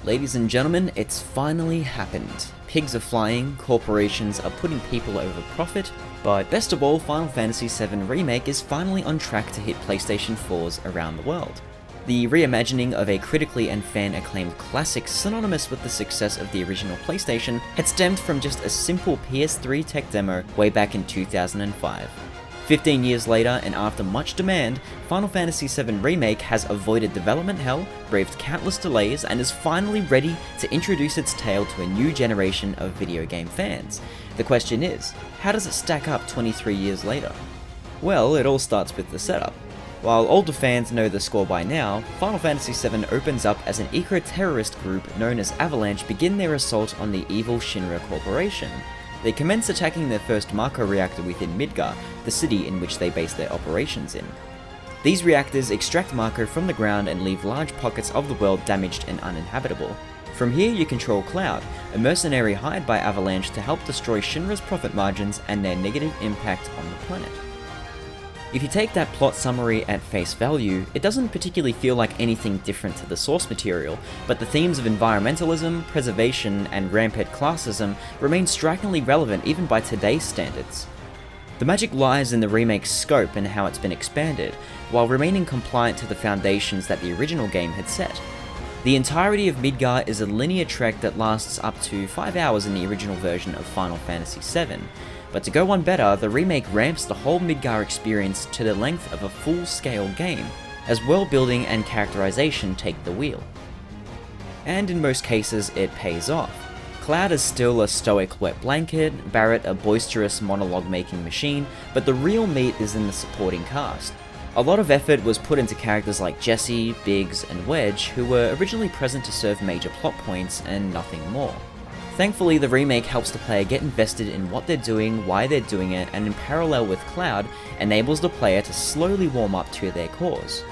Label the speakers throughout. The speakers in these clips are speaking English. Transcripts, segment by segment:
Speaker 1: Ladies and gentlemen, it's finally happened. Pigs are flying, corporations are putting people over profit, but best of all, Final Fantasy VII Remake is finally on track to hit PlayStation 4s around the world. The reimagining of a critically and fan-acclaimed classic synonymous with the success of the original PlayStation had stemmed from just a simple PS3 tech demo way back in 2005. 15 years later, and after much demand, Final Fantasy VII Remake has avoided development hell, braved countless delays, and is finally ready to introduce its tale to a new generation of video game fans. The question is, how does it stack up 23 years later? Well, it all starts with the setup. While older fans know the score by now, Final Fantasy VII opens up as an eco-terrorist group known as Avalanche begin their assault on the evil Shinra Corporation. They commence attacking their first Mako reactor within Midgar, the city in which they base their operations in. These reactors extract Mako from the ground and leave large pockets of the world damaged and uninhabitable. From here you control Cloud, a mercenary hired by Avalanche to help destroy Shinra's profit margins and their negative impact on the planet. If you take that plot summary at face value, it doesn't particularly feel like anything different to the source material, but the themes of environmentalism, preservation, and rampant classism remain strikingly relevant even by today's standards. The magic lies in the remake's scope and how it's been expanded, while remaining compliant to the foundations that the original game had set. The entirety of Midgar is a linear trek that lasts up to 5 hours in the original version of Final Fantasy VII. But to go one better, the remake ramps the whole Midgar experience to the length of a full-scale game, as world building and characterization take the wheel. And in most cases, it pays off. Cloud is still a stoic wet blanket, Barrett a boisterous monologue-making machine, but the real meat is in the supporting cast. A lot of effort was put into characters like Jessie, Biggs, and Wedge, who were originally present to serve major plot points and nothing more. Thankfully, the remake helps the player get invested in what they're doing, why they're doing it, and in parallel with Cloud, enables the player to slowly warm up to their cause.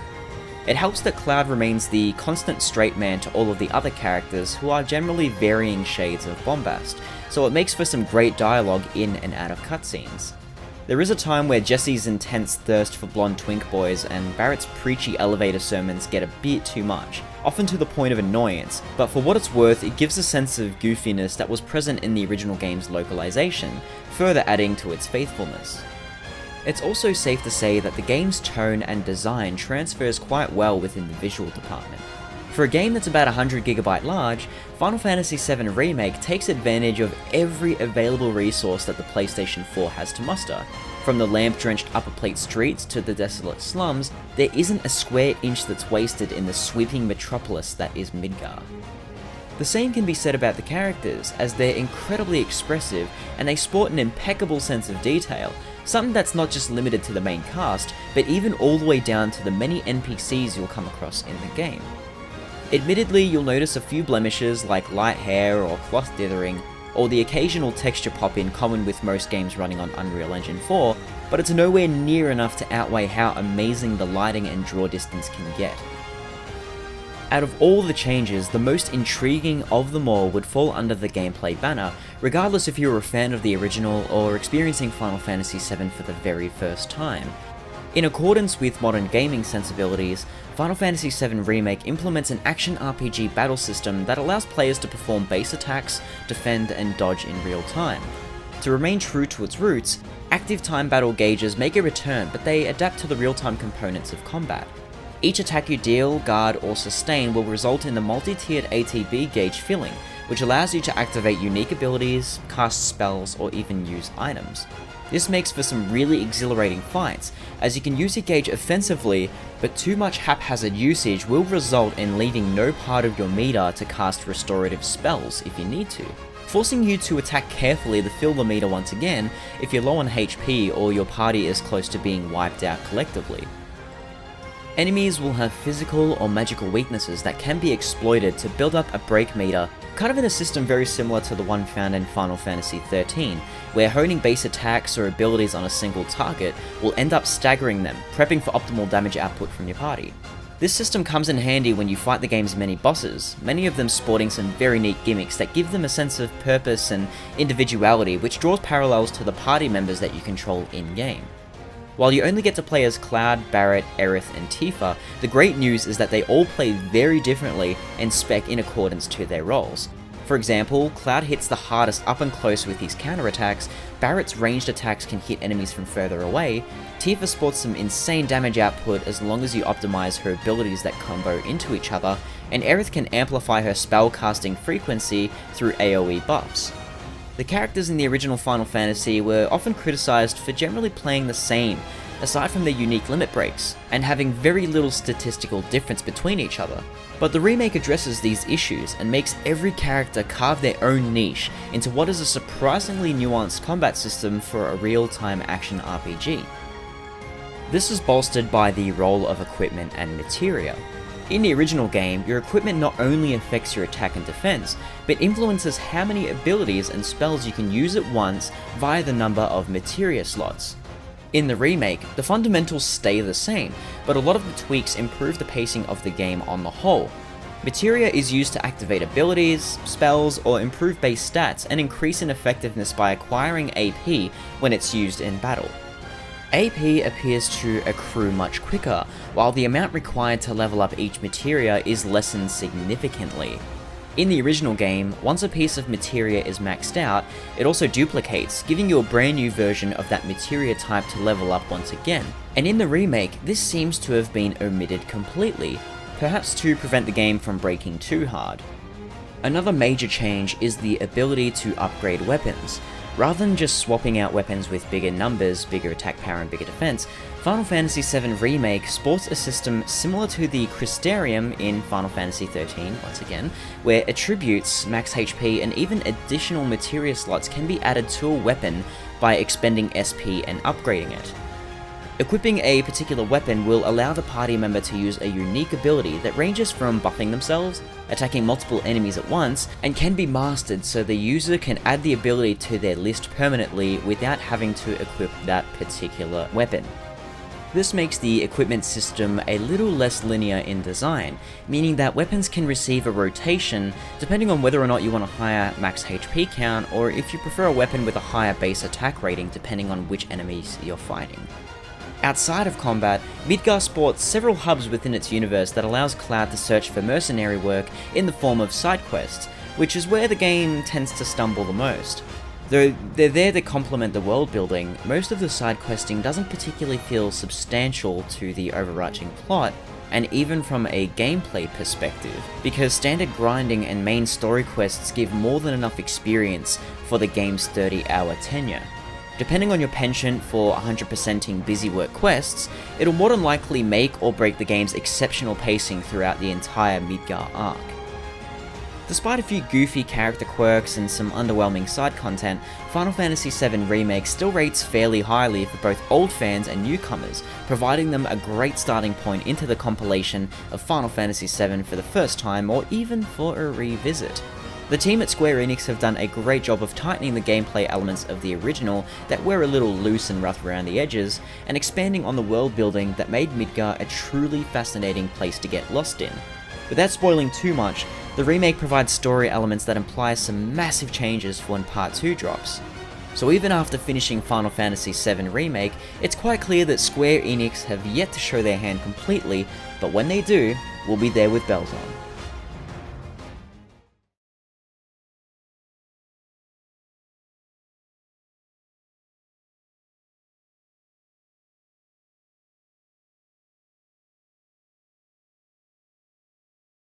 Speaker 1: It helps that Cloud remains the constant straight man to all of the other characters who are generally varying shades of bombast, so it makes for some great dialogue in and out of cutscenes. There is a time where Jessie's intense thirst for blonde twink boys and Barrett's preachy elevator sermons get a bit too much, often to the point of annoyance, but for what it's worth, it gives a sense of goofiness that was present in the original game's localization, further adding to its faithfulness. It's also safe to say that the game's tone and design transfers quite well within the visual department. For a game that's about 100GB large, Final Fantasy VII Remake takes advantage of every available resource that the PlayStation 4 has to muster. From the lamp-drenched upper plate streets to the desolate slums, there isn't a square inch that's wasted in the sweeping metropolis that is Midgar. The same can be said about the characters, as they're incredibly expressive and they sport an impeccable sense of detail, something that's not just limited to the main cast, but even all the way down to the many NPCs you'll come across in the game. Admittedly, you'll notice a few blemishes like light hair or cloth dithering, or the occasional texture pop-in common with most games running on Unreal Engine 4, but it's nowhere near enough to outweigh how amazing the lighting and draw distance can get. Out of all the changes, the most intriguing of them all would fall under the gameplay banner, regardless if you were a fan of the original or experiencing Final Fantasy VII for the very first time. In accordance with modern gaming sensibilities, Final Fantasy VII Remake implements an action RPG battle system that allows players to perform base attacks, defend, and dodge in real time. To remain true to its roots, active time battle gauges make a return, but they adapt to the real-time components of combat. Each attack you deal, guard, or sustain will result in the multi-tiered ATB gauge filling, which allows you to activate unique abilities, cast spells, or even use items. This makes for some really exhilarating fights, as you can use your gauge offensively, but too much haphazard usage will result in leaving no part of your meter to cast restorative spells if you need to, forcing you to attack carefully to fill the meter once again if you're low on HP or your party is close to being wiped out collectively. Enemies will have physical or magical weaknesses that can be exploited to build up a break meter, kind of in a system very similar to the one found in Final Fantasy XIII, where honing base attacks or abilities on a single target will end up staggering them, prepping for optimal damage output from your party. This system comes in handy when you fight the game's many bosses, many of them sporting some very neat gimmicks that give them a sense of purpose and individuality, which draws parallels to the party members that you control in-game. While you only get to play as Cloud, Barret, Aerith, and Tifa, the great news is that they all play very differently and spec in accordance to their roles. For example, Cloud hits the hardest up and close with his counterattacks, Barret's ranged attacks can hit enemies from further away, Tifa sports some insane damage output as long as you optimize her abilities that combo into each other, and Aerith can amplify her spellcasting frequency through AoE buffs. The characters in the original Final Fantasy were often criticized for generally playing the same, aside from their unique limit breaks, and having very little statistical difference between each other. But the remake addresses these issues and makes every character carve their own niche into what is a surprisingly nuanced combat system for a real-time action RPG. This is bolstered by the role of equipment and materia. In the original game, your equipment not only affects your attack and defense, but influences how many abilities and spells you can use at once via the number of materia slots. In the remake, the fundamentals stay the same, but a lot of the tweaks improve the pacing of the game on the whole. Materia is used to activate abilities, spells, or improve base stats and increase in effectiveness by acquiring AP when it's used in battle. AP appears to accrue much quicker, while the amount required to level up each materia is lessened significantly. In the original game, once a piece of materia is maxed out, it also duplicates, giving you a brand new version of that materia type to level up once again. And in the remake, this seems to have been omitted completely, perhaps to prevent the game from breaking too hard. Another major change is the ability to upgrade weapons. Rather than just swapping out weapons with bigger numbers, bigger attack power and bigger defense, Final Fantasy VII Remake sports a system similar to the Crystarium in Final Fantasy XIII, once again, where attributes, max HP, and even additional materia slots can be added to a weapon by expending SP and upgrading it. Equipping a particular weapon will allow the party member to use a unique ability that ranges from buffing themselves, attacking multiple enemies at once, and can be mastered so the user can add the ability to their list permanently without having to equip that particular weapon. This makes the equipment system a little less linear in design, meaning that weapons can receive a rotation depending on whether or not you want a higher max HP count, or if you prefer a weapon with a higher base attack rating depending on which enemies you're fighting. Outside of combat, Midgar sports several hubs within its universe that allows Cloud to search for mercenary work in the form of side quests, which is where the game tends to stumble the most. Though they're there to complement the world building, most of the side questing doesn't particularly feel substantial to the overarching plot, and even from a gameplay perspective, because standard grinding and main story quests give more than enough experience for the game's 30-hour tenure. Depending on your penchant for 100%ing busy work quests, it'll more than likely make or break the game's exceptional pacing throughout the entire Midgar arc. Despite a few goofy character quirks and some underwhelming side content, Final Fantasy VII Remake still rates fairly highly for both old fans and newcomers, providing them a great starting point into the compilation of Final Fantasy VII for the first time or even for a revisit. The team at Square Enix have done a great job of tightening the gameplay elements of the original that were a little loose and rough around the edges, and expanding on the world building that made Midgar a truly fascinating place to get lost in. Without spoiling too much, the remake provides story elements that imply some massive changes for when Part 2 drops. So even after finishing Final Fantasy VII Remake, it's quite clear that Square Enix have yet to show their hand completely, but when they do, we'll be there with bells on.